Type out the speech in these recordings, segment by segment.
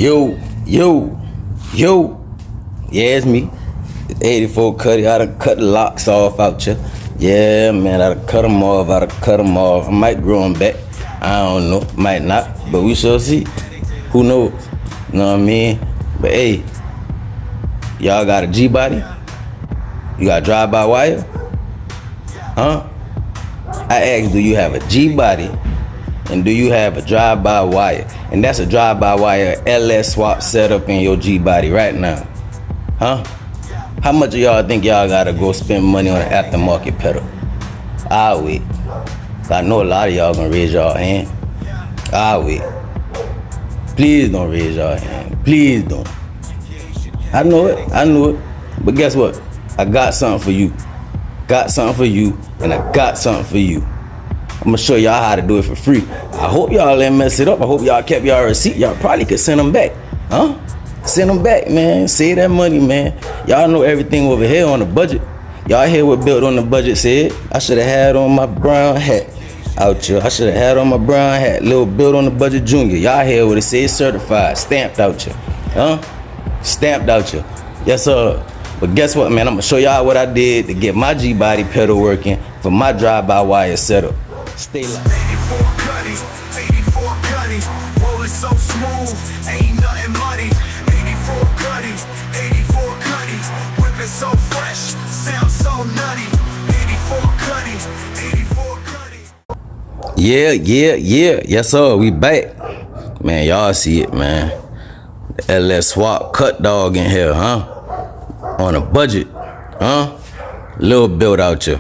Yo. Yeah, it's me. It's 84 Cutty. I done cut the locks off out ya. Yeah, man, I done cut them off. I might grow them back. I don't know. Might not. But we shall see. Who knows? You know what I mean? But hey, y'all got a Gbody? You got drive-by wire? Huh? I asked, do you have a Gbody? And do you have a drive-by wire? And that's a drive-by wire LS swap setup in your Gbody right now. Huh? How much of y'all think y'all gotta go spend money on an aftermarket pedal? I'll wait. I know a lot of y'all gonna raise y'all hand. I'll wait. Please don't raise y'all hand. Please don't. I know it. But guess what? I got something for you. And I got something for you. I'm gonna show y'all how to do it for free. I hope y'all didn't mess it up. I hope y'all kept y'all receipt. Y'all probably could send them back. Huh? Send them back, man. Save that money, man. Y'all know everything over here on the budget. Y'all hear what Built on the Budget said? I should have had on my brown hat out here. I should have had on my brown hat. Little Built on the Budget Junior. Y'all hear what it says? Certified. Stamped out here. Huh? Stamped out here. Yes, sir. But guess what, man? I'm gonna show y'all what I did to get my Gbody pedal working for my drive-by wire setup. Stay live. 84 Gbody, roll it so smooth, ain't nothing money. 84 Gbody, whip it so fresh, sound so nutty. 84 Gbody. Yeah. Yes, sir. We back. Man, y'all see it, man. The LS swap cut dog in here, huh? On a budget, huh? Little Built out here.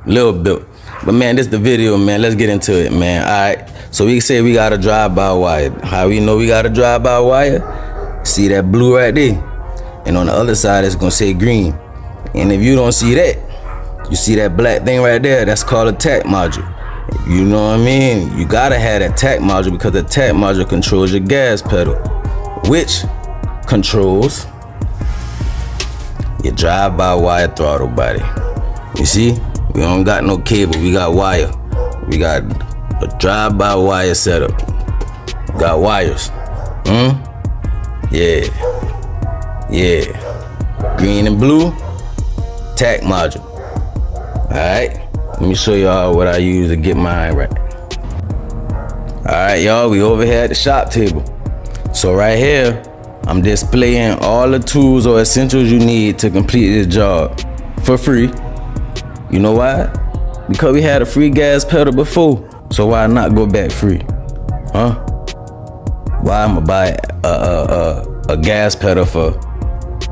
Little Built. But man, this is the video, man. Let's get into it, man. All right. So we say we got a drive-by wire. How we know we got a drive-by wire? See that blue right there? And on the other side, it's gonna say green. And if you don't see that, you see that black thing right there? That's called a tack module. You know what I mean? You gotta have that tack module because the tack module controls your gas pedal, which controls your drive-by wire throttle body. You see? We don't got no cable, we got wire. We got a drive-by wire setup. We got wires. Yeah. Green and blue, tack module. Alright, let me show y'all what I use to get mine right. Alright, y'all, we over here at the shop table. So right here, I'm displaying all the tools or essentials you need to complete this job for free. You know why? Because we had a free gas pedal before. So why not go back free? Huh? Why I'ma buy a gas pedal for?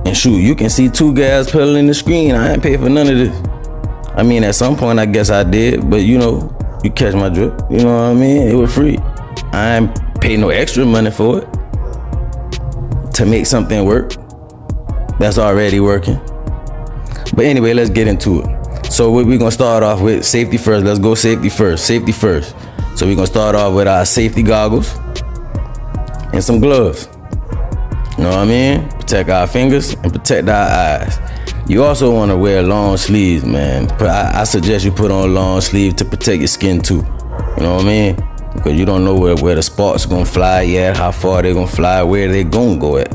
And shoot, you can see 2 gas pedals in the screen. I ain't pay for none of this. I mean, at some point I guess I did, but you know, you catch my drip. You know what I mean? It was free. I ain't pay no extra money for it to make something work that's already working. But anyway, let's get into it. So we're gonna start off with safety first. Let's go safety first. So we're gonna start off with our safety goggles and some gloves. You know what I mean? Protect our fingers and protect our eyes. You also wanna wear long sleeves, man. I suggest you put on long sleeves to protect your skin too. You know what I mean? Because you don't know where the sparks gonna fly yet, how far they gonna fly, where they gonna go at.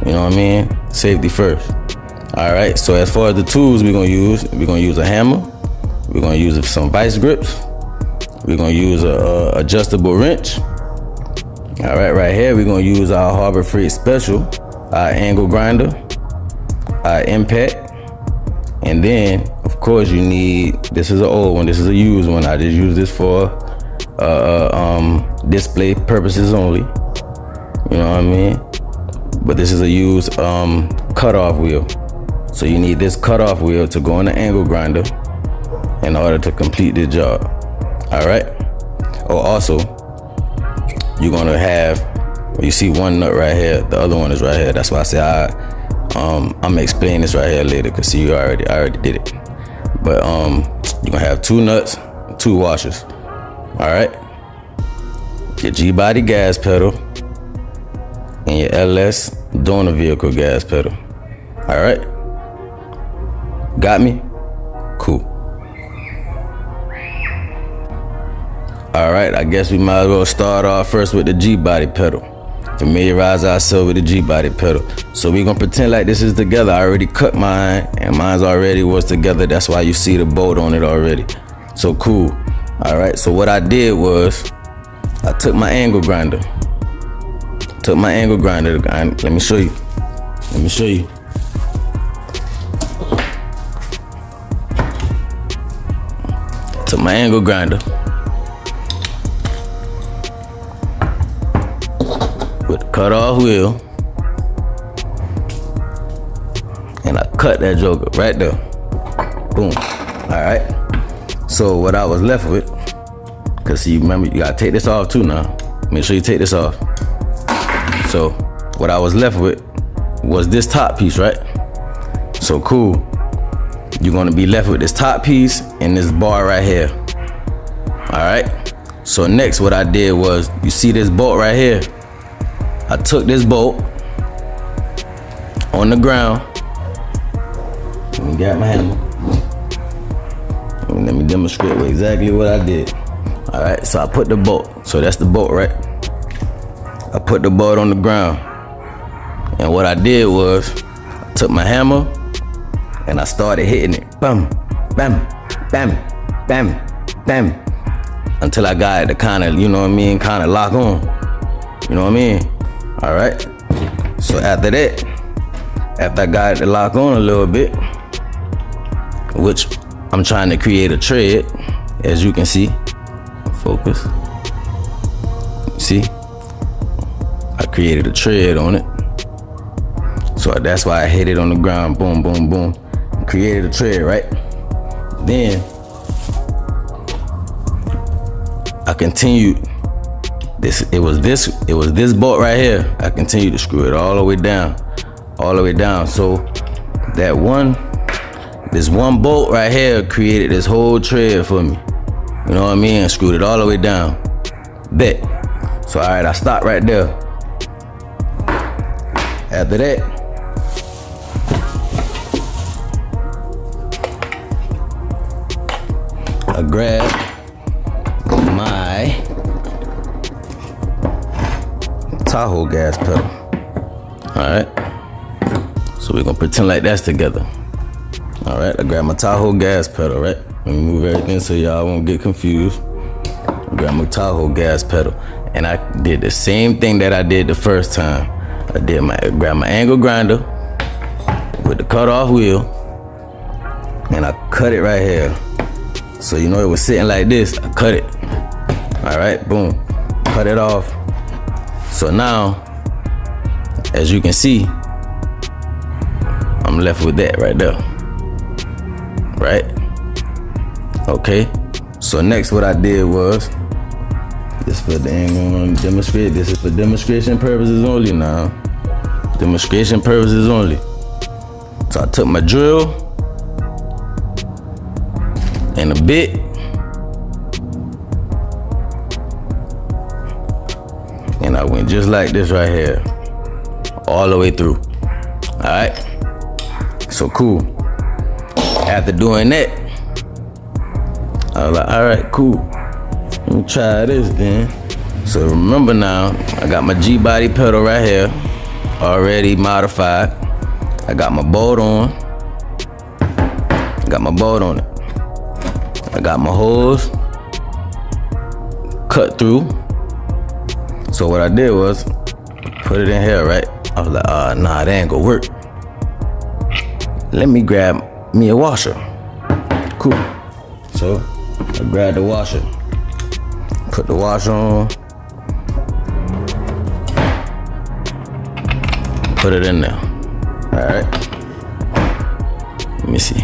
You know what I mean? Safety first. All right, so as far as the tools we're gonna use a hammer, we're gonna use some vice grips, we're gonna use a adjustable wrench. All right, right here we're gonna use our Harbor Freight Special, our angle grinder, our impact, and then of course you need, this is an old one, this is a used one. I just use this for display purposes only. You know what I mean? But this is a used cutoff wheel. So you need this cutoff wheel to go in the angle grinder in order to complete this job. All right. Oh, also, you're gonna have, you see one nut right here, the other one is right here. That's why I say I'm gonna explain this right here later, cause see, I already did it. But you're gonna have 2 nuts, 2 washers. All right. Your Gbody gas pedal and your LS donor vehicle gas pedal. All right. Got me? Cool. All right, I guess we might as well start off first with the Gbody pedal. familiarize ourselves with the Gbody pedal. So we gonna pretend like this is together. I already cut mine, and mine's already was together. That's why you see the bolt on it already. So cool. All right, so what I did was, I took my angle grinder. Let me show you. Took my angle grinder with the cut off wheel, and I cut that joker right there. Boom. All right. So what I was left with, cause see, remember you gotta take this off too now. Make sure you take this off. So what I was left with was this top piece, right? So cool. You're gonna be left with this top piece and this bar right here. All right. So next, what I did was, you see this bolt right here? I took this bolt on the ground. Let me grab my hammer. Let me demonstrate exactly what I did. All right, so I put the bolt. So that's the bolt, right? I put the bolt on the ground. And what I did was, I took my hammer and I started hitting it. Bam, bam, bam, bam, bam. Until I got it to kind of, you know what I mean, kind of lock on. You know what I mean? All right. So after that, after I got it to lock on a little bit, which I'm trying to create a tread, as you can see. Focus. See? I created a tread on it. So that's why I hit it on the ground. Boom, boom, boom. Created a tread, right? Then I continued this. It was this bolt right here. I continued to screw it all the way down. So that this one bolt right here created this whole tread for me. You know what I mean? Screwed it all the way down. Bet. So all right, I stopped right there. After that, I grabbed my Tahoe gas pedal. All right. So we're gonna pretend like that's together. All right, I grabbed my Tahoe gas pedal, right? Let me move everything so y'all won't get confused. I grabbed my Tahoe gas pedal, and I did the same thing that I did the first time. I grabbed my angle grinder with the cut-off wheel, and I cut it right here. So you know it was sitting like this, I cut it. All right, boom, cut it off. So now, as you can see, I'm left with that right there. Right? Okay. So next, what I did was, this for the angle demonstrate. This is for demonstration purposes only now. Demonstration purposes only. So I took my drill and a bit, and I went just like this right here, all the way through. All right. So cool. After doing that, I was like, all right, cool. Let me try this then. So remember now, I got my Gbody pedal right here, already modified. I got my bolt on. I got my hose cut through. So what I did was put it in here, right? I was like, nah, that ain't gonna work. Let me grab me a washer. Cool. So I grabbed the washer, put the washer on, put it in there. All right. Let me see.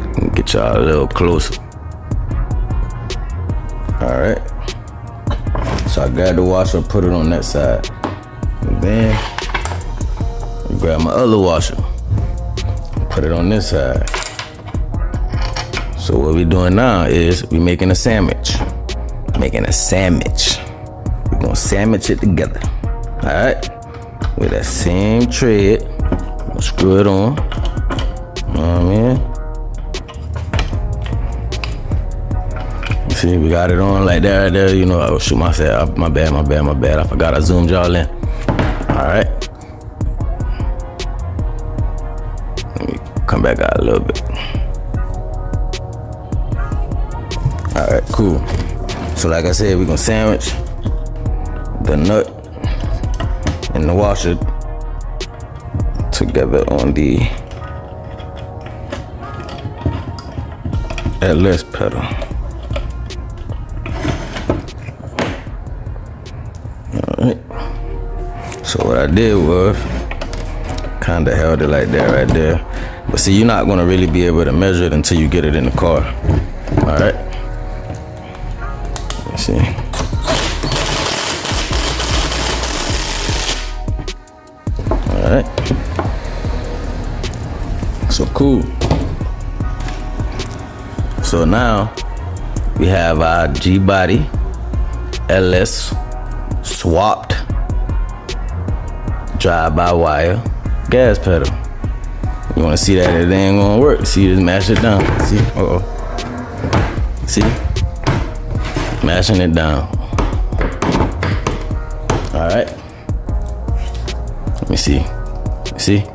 Let me get y'all a little closer. All right. So I grabbed the washer, put it on that side, and then I grab my other washer, put it on this side. So what we're doing now is we're making a sandwich. We're gonna sandwich it together. All right, with that same tread, we'll screw it on. You know what I mean? See, we got it on like that right there. You know, I shoot myself. My bad. I forgot I zoomed y'all in. All right. Let me come back out a little bit. All right, cool. So like I said, we're gonna sandwich the nut and the washer together on the LS pedal. Alright. So what I did was kinda held it like that right there. But see, you're not gonna really be able to measure it until you get it in the car. Alright. Let's see. Alright. So cool. So now we have our Gbody LS swapped drive-by-wire gas pedal. You wanna see that it ain't gonna work? See, just mash it down. See? See? Mashing it down. All right. Let me see. See?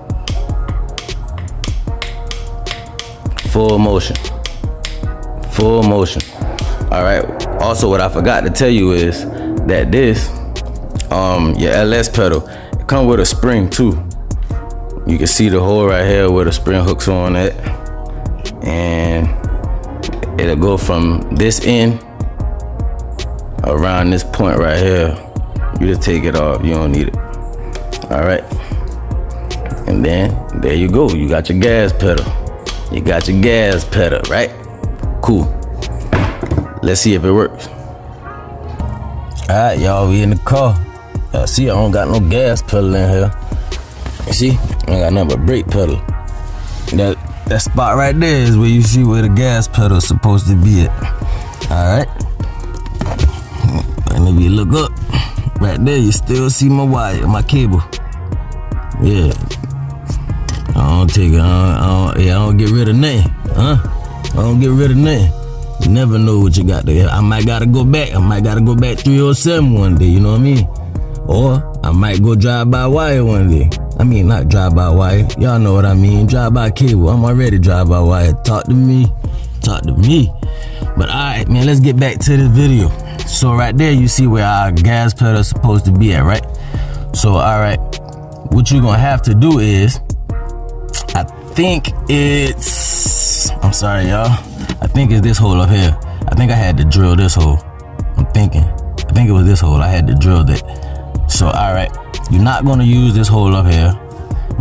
Full motion. Full motion. All right. Also, what I forgot to tell you is that this, your LS pedal, it comes with a spring too. You can see the hole right here where the spring hooks on it, and it'll go from this end around this point right here. You just take it off. You don't need it. All right. And then there you go. You got your gas pedal. You got your gas pedal, right? Cool. Let's see if it works. All right, y'all, we in the car. See, I don't got no gas pedal in here. You see, I ain't got nothing but brake pedal. That spot right there is where you see where the gas pedal is supposed to be at. All right. And if you look up, right there, you still see my wire, my cable. Yeah. I don't get rid of nothing, huh? I don't get rid of nothing. You never know what you got there. I might gotta go back. 307 one day, you know what I mean? Or I might go drive-by-wire one day. I mean, not drive-by-wire. Y'all know what I mean. Drive-by-cable. I'm already drive-by-wire. Talk to me. But all right, man, let's get back to this video. So right there, you see where our gas pedal is supposed to be at, right? So, all right, what you're gonna have to do is, I'm sorry, y'all. I think it's this hole up here. I think I had to drill this hole. I think it was this hole. I had to drill that. So, all right, you're not gonna use this hole up here.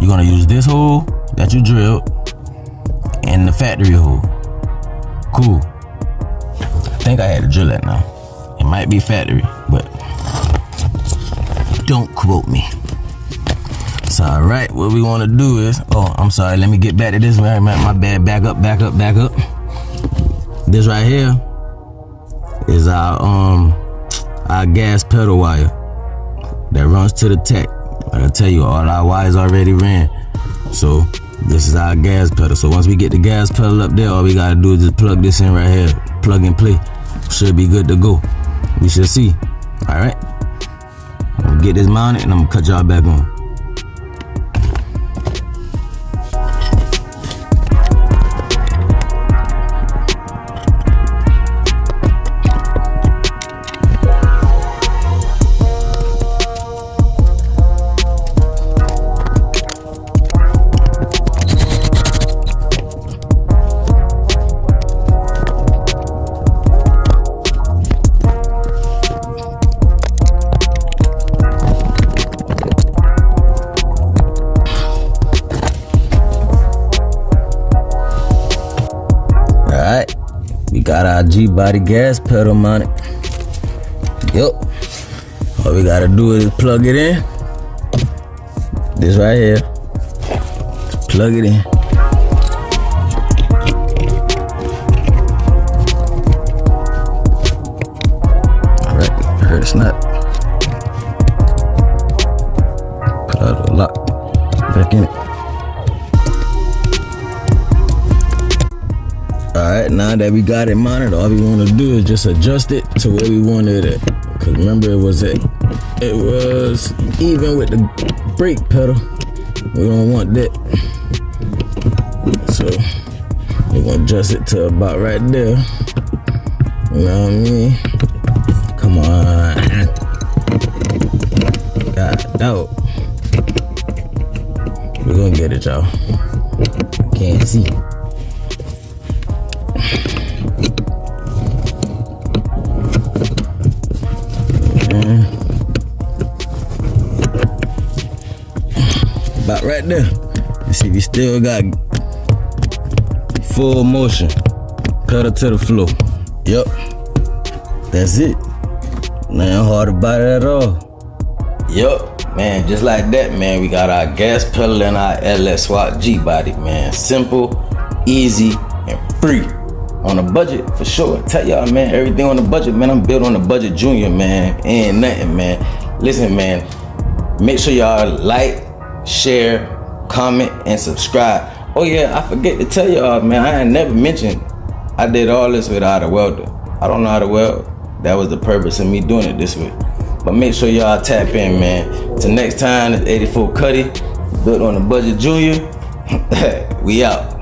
You're gonna use this hole that you drilled and the factory hole. Cool. I think I had to drill that now. It might be factory, but don't quote me. So, all right, what we want to do is, I'm sorry, let me get back to this. My bad, back up. This right here is our gas pedal wire that runs to the tech. Like I tell you, all our wires already ran. So this is our gas pedal. So once we get the gas pedal up there, all we gotta do is just plug this in right here, plug and play. Should be good to go. We shall see. All right, I'm gonna get this mounted and I'm gonna cut y'all back on. We got our Gbody gas pedal mounted. Yep. All we gotta do is plug it in. This right here. Just plug it in. All right, I heard a snap. Put out the lock back in it. All Alright, now that we got it mounted, all we want to do is just adjust it to where we wanted it. Cause remember it was even with the brake pedal. We don't want that. So we're gonna adjust it to about right there. You know what I mean? Come on. God, no. We're gonna get it, y'all. Can't see. About right there. You see, we still got full motion. Pedal to the floor. Yup. That's it. Nothing hard about it at all. Yup, man, just like that, man. We got our gas pedal and our LS swap Gbody, man. Simple, easy, and free. On a budget, for sure. Tell y'all, man, everything on the budget, man. I'm built on the budget junior, man. Ain't nothing, man. Listen, man, make sure y'all like, share, comment, and subscribe. Oh yeah, I forget to tell y'all, man, I ain't never mentioned I did all this without a welder. I don't know how to weld. That was the purpose of me doing it this way. But make sure y'all tap in, man. Till next time, it's 84 Cutty, built on the budget junior. We out.